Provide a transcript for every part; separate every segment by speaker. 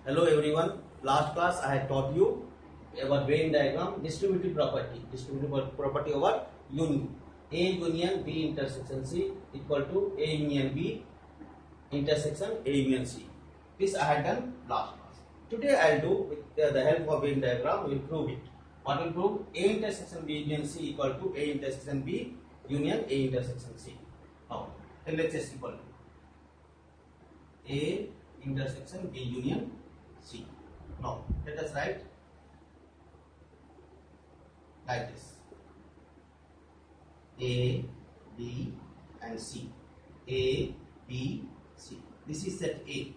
Speaker 1: Hello everyone. Last class I had taught you about Venn diagram distributive property over union. A union B intersection C equal to A union B intersection A union C. This I had done last class. Today I will do with the help of Venn diagram. We will prove it. What will prove? A intersection B union C equal to A intersection B union A intersection C. Now LHS equal to A intersection B union C. Now let us write like this: A, B and C. A, B, C. This is set A.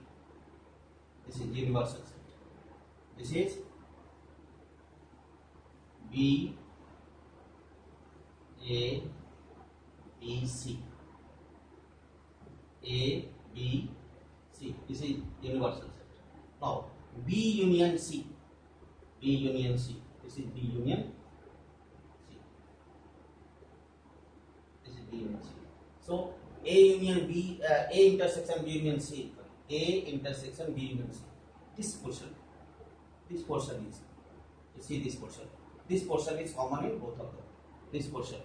Speaker 1: This is universal set. This is B, A, B, C. A, B, C. This is universal set. Now B union C. B union C. This is B union C. This is B union C. So A union B, A intersection B union C. A intersection B union C. This portion is, you see this portion. This portion is common in both of them. This portion.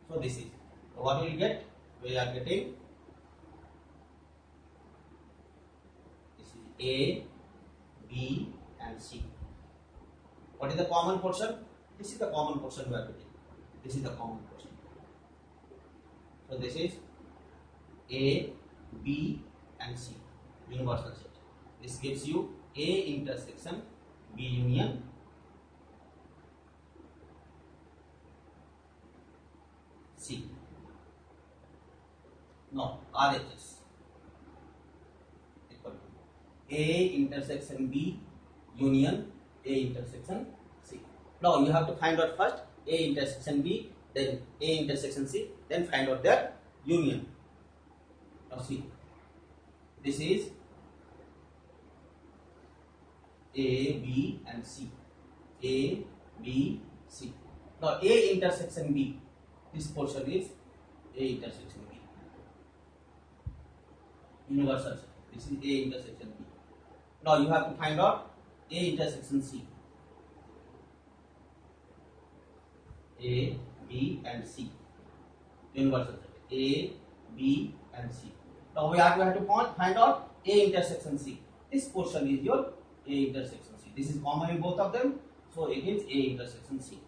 Speaker 1: So this is. So what we will get? We are getting A, B and C. What is the common portion? This is the common portion we are getting. This is the common portion. So this is A, B and C. Universal set. This gives you A intersection B union C. Now RHS. A intersection B union A intersection C. Now you have to find out first A intersection B, then A intersection C, then find out their union. Now see, this is A, B and C. A, B, C. Now A intersection B, this portion is A intersection B. Universal set. This is A intersection B. Now you have to find out A intersection C. A, B and C. Universal set. A, B and C. Now we have to find out A intersection C. This portion is your A intersection C. This is common in both of them. So it is A intersection C.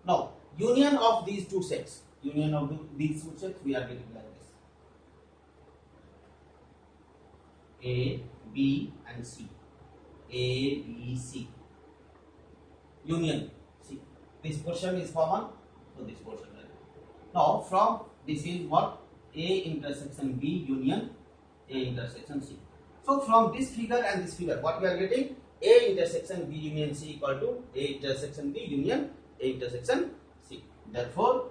Speaker 1: Now union of these two sets. Union of these two sets we are getting like this. A, B and C. A, B, C. Union C. This portion is common, so this portion. Now from this is what? A intersection B union A intersection C. So from this figure and this figure, what we are getting? A intersection B union C equal to A intersection B union A intersection C. Therefore,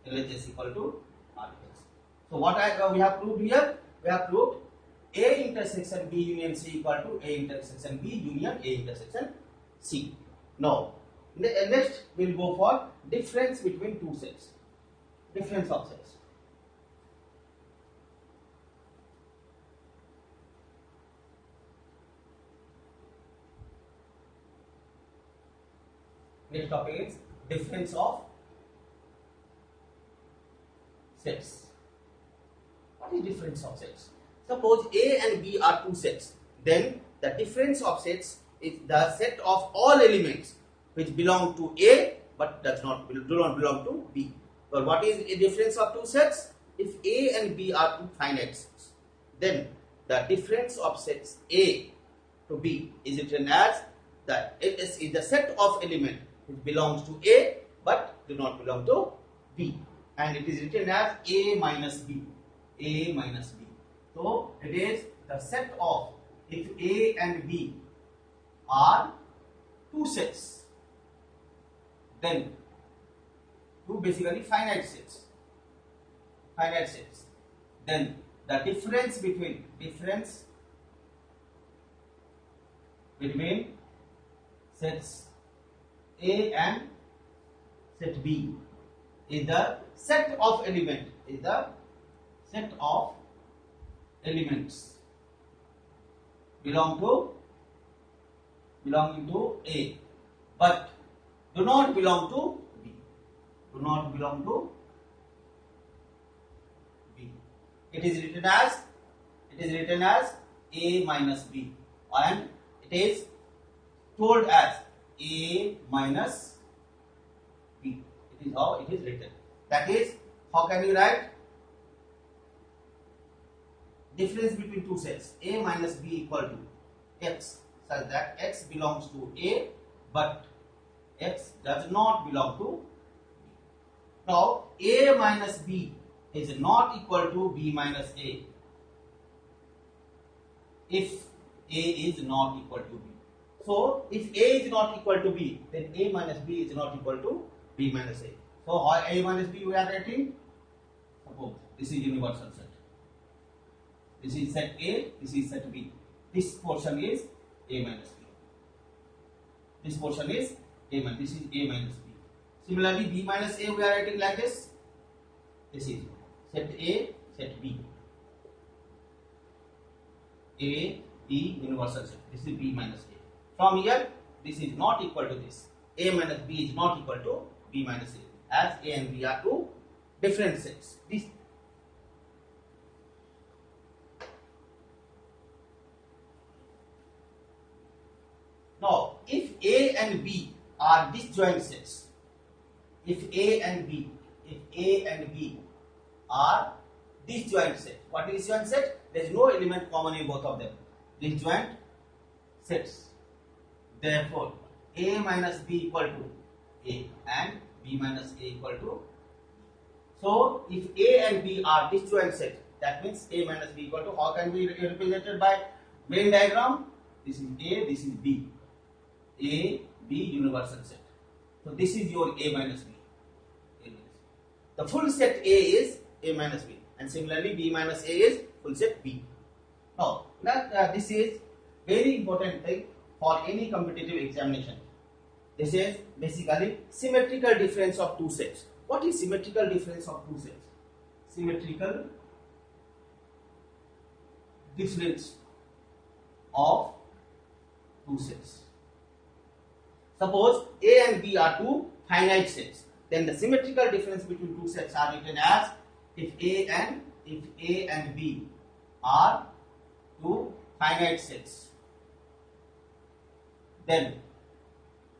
Speaker 1: LHS equal to RHS. So what we have proved here? We have proved A intersection B union C equal to A intersection B union A intersection C. Now, next we will go for difference between two sets. Difference of sets. Next topic is difference of sets. What is difference of sets? Suppose A and B are two sets, then the difference of sets is the set of all elements which belong to A but do not belong to B. Well, what is the difference of two sets? If A and B are two finite sets, then the difference of sets A to B is written as that it is the set of elements which belongs to A but do not belong to B, and it is written as A minus B. A minus B. So it is the set of, if A and B are two sets, then two basically finite sets, then the difference between sets A and set B is the set of elements belonging to A, but do not belong to B. Do not belong to B. It is written as A minus B, and it is told as A minus B. It is how it is written. That is, how can you write? Difference between two sets A minus B equal to X, such that X belongs to A but X does not belong to B. Now A minus B is not equal to B minus A if A is not equal to B. So if A is not equal to B, then A minus B is not equal to B minus A. So how A minus B we are writing? Suppose this is universal set. This is set A, this is set B. This portion is A minus B. This portion is A minus, this is A minus B. Similarly, B minus A we are writing like this. This is set A, set B. A, B, universal set. This is B minus A. From here, this is not equal to this. A minus B is not equal to B minus A, as A and B are two different sets. This now, if A and B are disjoint sets, if A and B are disjoint set, what is disjoint set? There is no element common in both of them. Disjoint sets. Therefore, A minus B equal to A and B minus A equal to. So, if A and B are disjoint set, that means A minus B equal to, how can be represented by Venn diagram? This is A, this is B. A, B, universal set. So this is your A minus B. The full set A is A minus B, and similarly B minus A is full set B. Now, this is very important thing for any competitive examination. This is basically symmetrical difference of two sets. What is symmetrical difference of two sets? Symmetrical difference of two sets. Suppose A and B are two finite sets. Then the symmetrical difference between two sets are written as if A and B are two finite sets. Then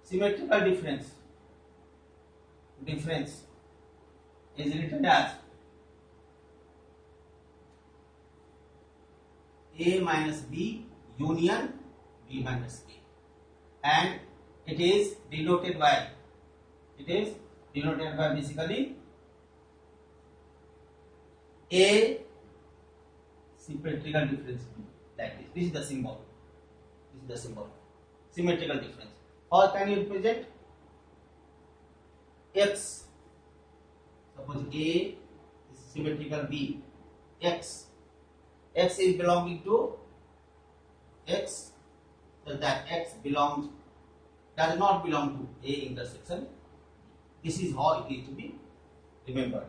Speaker 1: symmetrical difference is written as A minus B union B minus A, and it is denoted by basically A symmetrical difference B, like this. This is the symbol. Symmetrical difference. How can you represent? X. Suppose A is symmetrical B. X is belonging to X, so that X does not belong to A intersection. This is how it is to be remembered.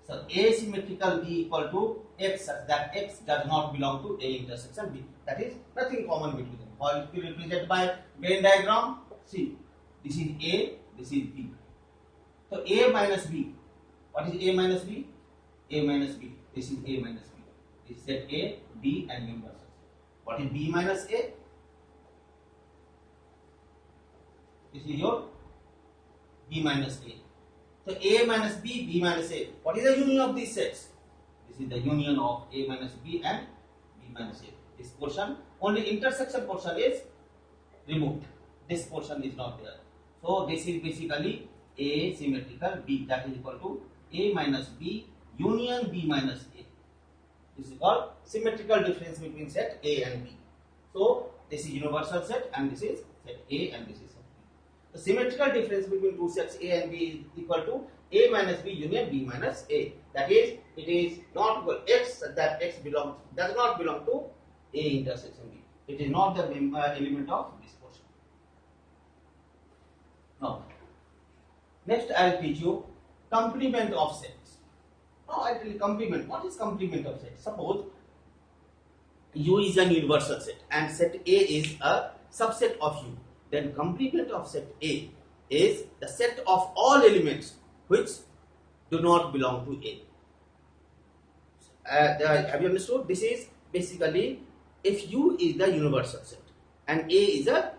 Speaker 1: So A symmetrical B equal to X, such that X does not belong to A intersection B. That is nothing common between them. How it will be represented by Venn diagram? See, this is A, this is B. So A minus B. What is A minus B? A minus B. This is A minus B. This is set A, B, and universal. What is B minus A? This is your B minus A. So A minus B, B minus A. What is the union of these sets? This is the union of A minus B and B minus A. This portion, only intersection portion is removed. This portion is not there. So this is basically A symmetrical B, that is equal to A minus B union B minus A. This is called symmetrical difference between set A and B. So this is universal set, and this is set A, and this is set B. The symmetrical difference between two sets A and B is equal to A minus B union B minus A. That is, it is not equal X, that X does not belong to A intersection B. It is not the element of this portion. Now, next I will teach you complement of sets. Now I tell you complement. What is complement of sets? Suppose U is an universal set and set A is a subset of U, then complement of set A is the set of all elements which do not belong to A. Have you understood? This is basically if U is the universal set and A is a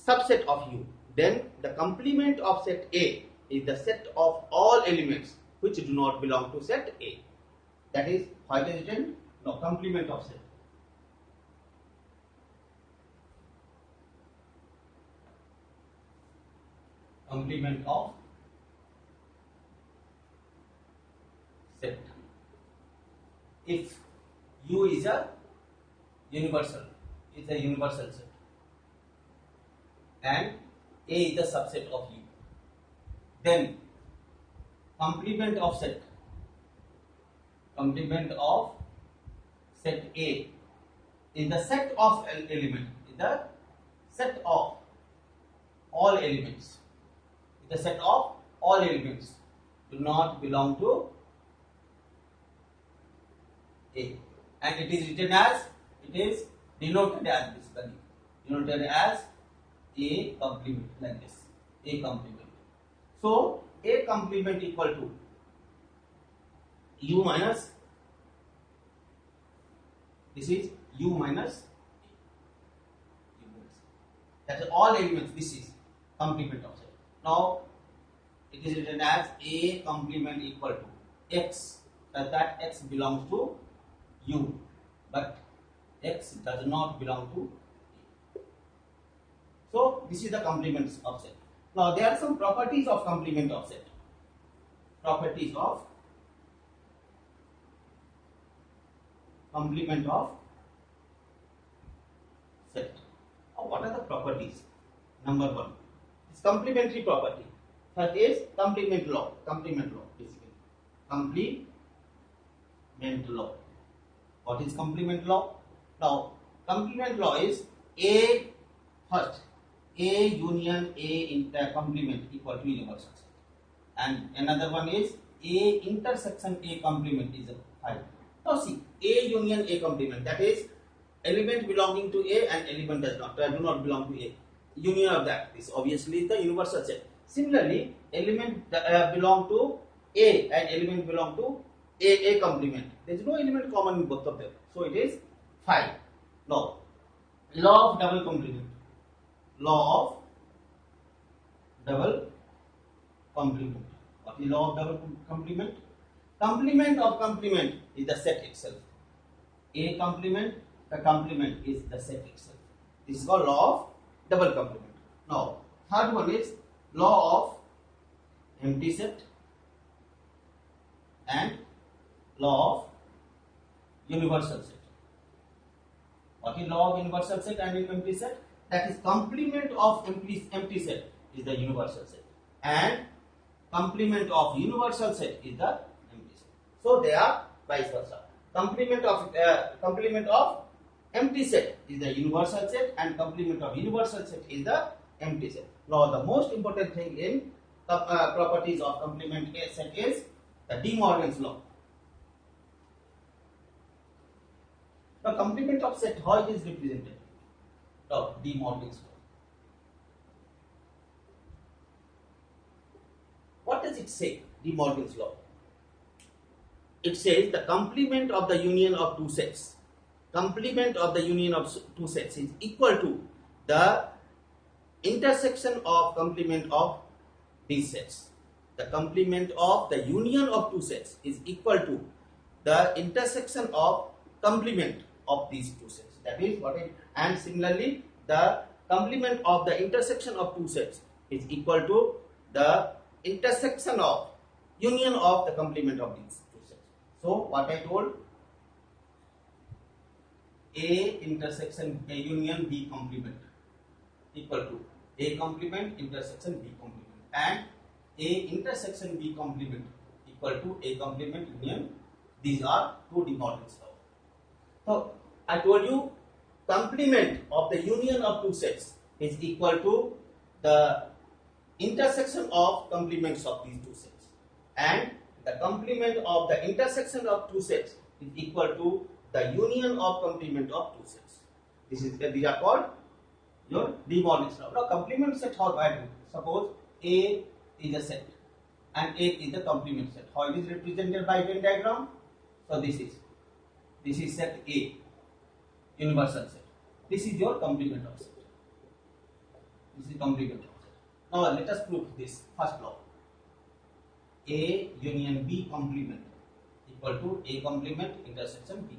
Speaker 1: subset of U, then the complement of set A is the set of all elements which do not belong to set A. That is how it is written? No, complement of set. Complement of set. If U is a universal set and A is the subset of U, then complement of set A is the set of element, is the set of all elements. The set of all elements do not belong to A, and it is written as, it is denoted as basically denoted as A complement, like this, A complement. So A complement equal to U minus, this is U minus A. That is all elements. This is complement of set. Now it is written as A complement equal to X, that X belongs to U, but X does not belong to A. So this is the complement of set. Now there are some properties of complement of set. Properties of complement of set. Now what are the properties? Number one is complementary property. That is complement law. Complement law basically. Complement law. What is complement law? Now complement law is A first. A union A complement equal to universal set. And another one is A intersection A complement is a 5. Now see, A union A complement, that is element belonging to A and element do not belong to A. Union of that is obviously the universal set. Similarly, element belong to A and element belong to A complement. There is no element common in both of them. So it is 5. Now, law of double complement. Law of double complement. What is law of double complement? Complement of complement is the set itself. A complement, the complement is the set itself. This is called law of double complement. Now, third one is law of empty set and law of universal set. What is law of universal set and empty set? That is complement of empty set is the universal set and complement of universal set is the empty set. So they are vice versa. Complement of empty set is the universal set and complement of universal set is the empty set. Now the most important thing in properties of complement set is the De Morgan's law. The complement of set, how it is represented? Now De Morgan's law. What does it say? De Morgan's law. It says the complement of the union of two sets. Complement of the union of two sets is equal to the intersection of complement of these sets. The complement of the union of two sets is equal to the intersection of complement of these two sets. That is what it, and similarly the complement of the intersection of two sets is equal to the intersection of union of the complement of these two sets. So what I told, A intersection A union B complement equal to A complement intersection B complement and A intersection B complement equal to A complement union. These are two De Morgan's law. So I told you complement of the union of two sets is equal to the intersection of complements of these two sets, and the complement of the intersection of two sets is equal to the union of complement of two sets. These are called your De Morgan's law. Now complement set, how I do? Suppose A is a set and A is the complement set. How it is represented by Venn diagram? So this is set A, universal set. This is your complement of set. This is complement of set. Now let us prove this first law. A union B complement equal to A complement intersection B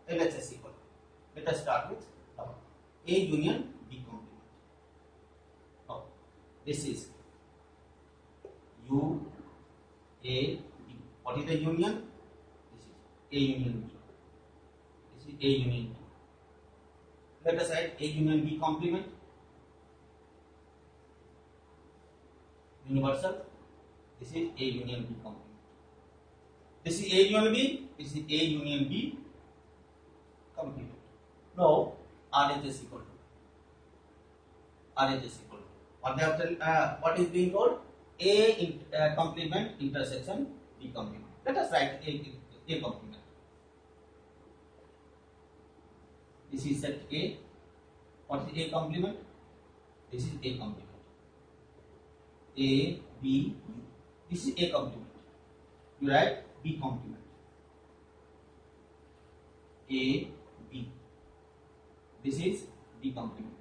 Speaker 1: complement. LHS equal. Let us start with A union B complement. Now this is U A B. What is the union? This is A union B. This is A union B. Let us write A union B complement. Universal. This is A union B complement. This is A union B. This is A union B complement. Now RHS equal to what they have what is being told? A complement intersection B complement. Let us write A complement. This is set A. What is A complement? This is A complement. A B U. This is A complement. You write B complement. A B. This is B complement.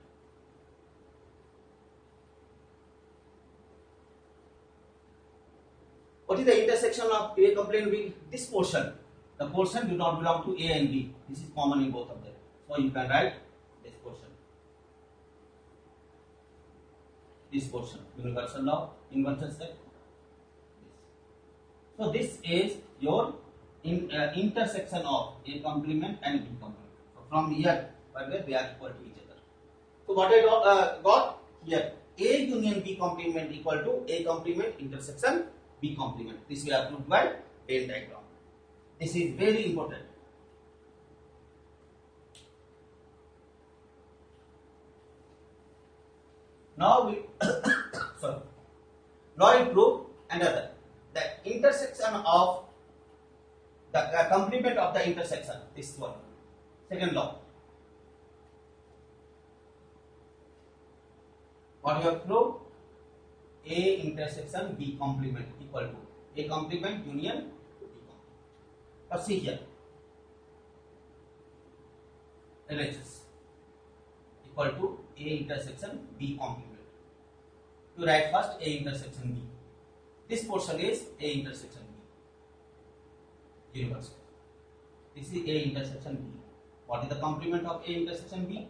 Speaker 1: What is the intersection of A complement with this portion? The portion do not belong to A and B. This is common in both of them. So you can write this portion. This portion, universal law, inversion set. So this is your intersection of A complement and B complement. So from here, where they are equal to each other. So what I got here, A union B complement equal to A complement intersection B complement. This we have proved by Venn diagram. This is very important. Now we now we prove another. The intersection of the complement of the intersection. This one. Second law. What you have proved? A intersection B complement equal to A complement union B complement. Now see here. LHS equal to A intersection B complement. You write first A intersection B. This portion is A intersection B. Universal. This is A intersection B. What is the complement of A intersection B?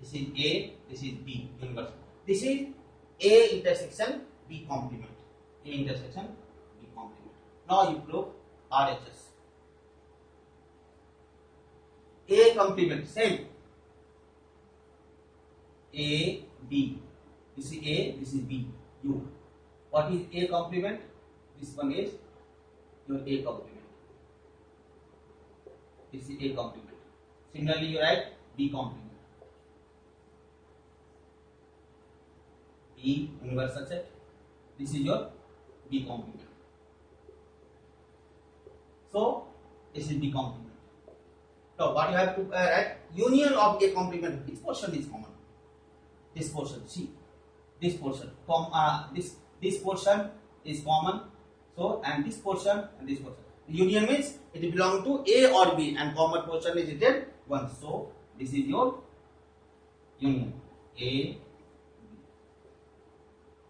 Speaker 1: This is A, this is B, universal. This is A intersection B complement. A intersection B complement. Now you prove RHS. A complement, same. A, B. This is A, this is B, U. What is A complement? This one is your A complement. This is A complement. Similarly, you write B complement. B universal set. This is your B complement. So this is B complement. So what you have to write? Union of A complement. Which portion is common? This portion. See, this portion. This portion is common. So and this portion and this portion. The union means it belongs to A or B, and common portion is written 1. So this is your union. A.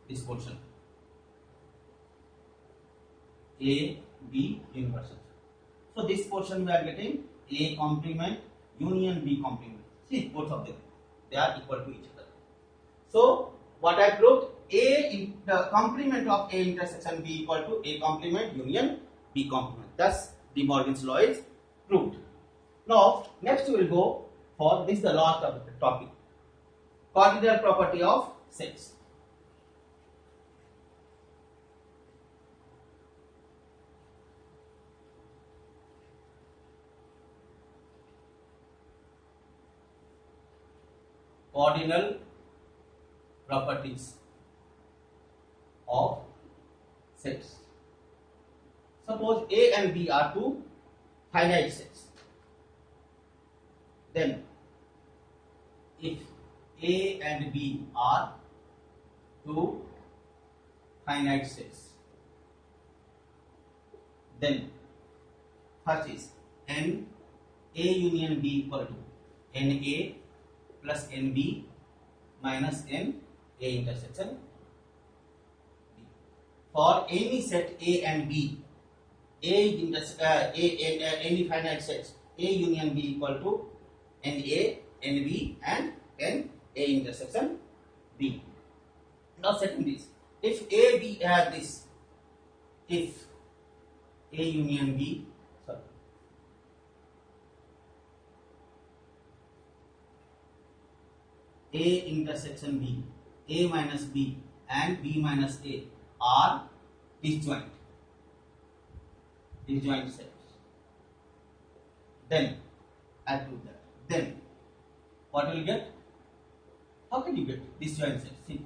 Speaker 1: This portion A, B universal. So this portion we are getting A complement union B complement. See, both of them, they are equal to each other. So what I proved, the complement of A intersection B equal to A complement union B complement. Thus De Morgan's law is proved. Now next we will go for this, the last of the topic, cardinal property of sets. Ordinal properties sets. Suppose A and B are two finite sets. Then if A and B are two finite sets, then first is N A union B equal to NA plus NB minus N A intersection B. For any set A and B, any finite sets, A union B equal to NA, NB and N A intersection B. Now second is, if A, B have this, if A union B, A intersection B, A minus B and B minus A are disjoint sets, then I prove that. Then what will you get? How can you get disjoint sets? See,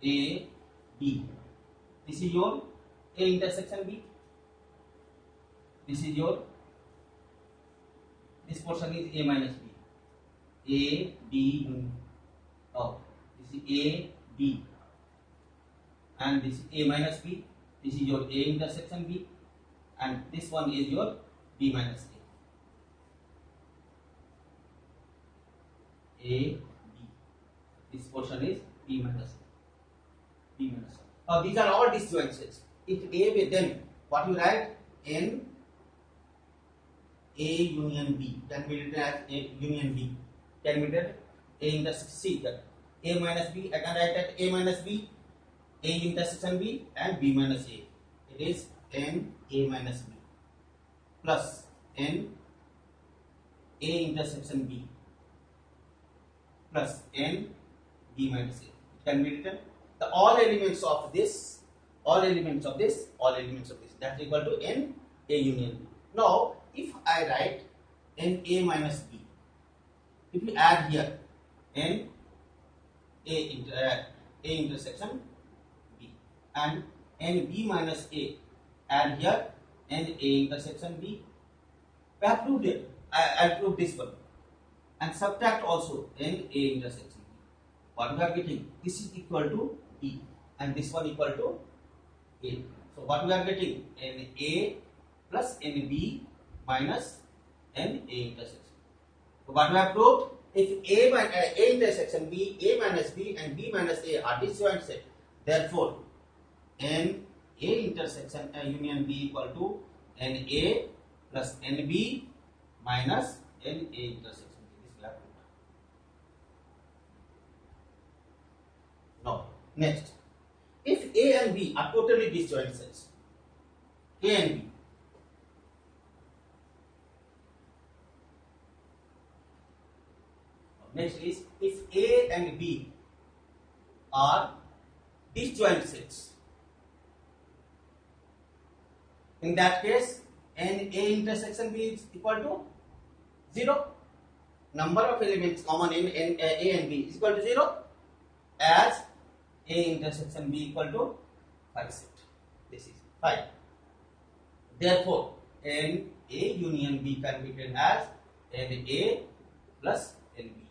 Speaker 1: A, B. This is your A intersection B. This portion is A minus B. A, B, oh, this is A, B, and this is A minus B. This is your A intersection B, and this one is your B minus A. A, B. This portion is B minus A. B minus A. These are all disjoint sets. If A with them, what you write? N A union B can be written as A union B. Can be written A intersection C. That A minus B, I can write at A minus B, A intersection B and B minus A. It is N A minus B plus N A intersection B plus N B minus A. It can be written the all elements of this, all elements of this, all elements of this. That is equal to N A union B. Now, if I write N A minus B, if you add here N A intersection B and N B minus A, add here N A intersection B, we have proved it. I proved this one, and subtract also N A intersection B. What we are getting? This is equal to D, and this one equal to A. So what we are getting? N A plus N B minus N A intersection. So what we have proved? If A intersection B, A minus B and B minus A are disjoint set, therefore N A intersection union B equal to N A plus N B minus N A intersection B. This we have proved. Now next, if A and B are totally disjoint sets, A and B, next is, if A and B are disjoint sets, in that case N A intersection B is equal to 0. Number of elements common in A and B is equal to 0, as A intersection B equal to 5 set. This is 5. Therefore, N A union B can be written as N A plus N B,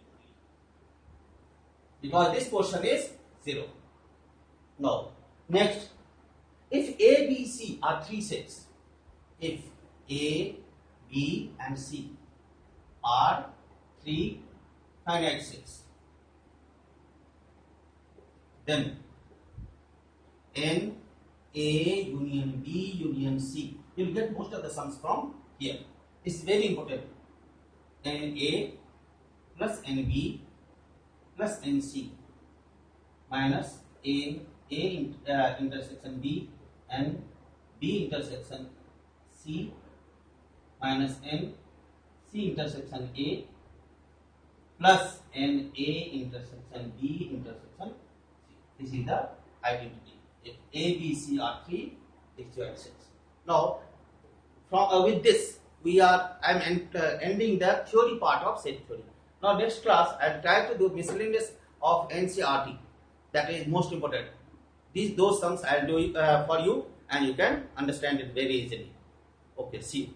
Speaker 1: because this portion is 0. Now, next, if A, B, C are 3 sets, if A, B and C are 3 finite sets, then N A union B union C, you will get most of the sums from here. This is very important. N A plus N B plus N C minus A intersection B and B intersection C minus N C intersection A plus N A intersection B intersection C. This is the identity. If A, B, C are 3 disjoint sets. Now, from with this, I am ending the theory part of set theory. Now, next class I will try to do miscellaneous of NCERT. That is most important. Those sums I'll do it for you, and you can understand it very easily. Okay, see you.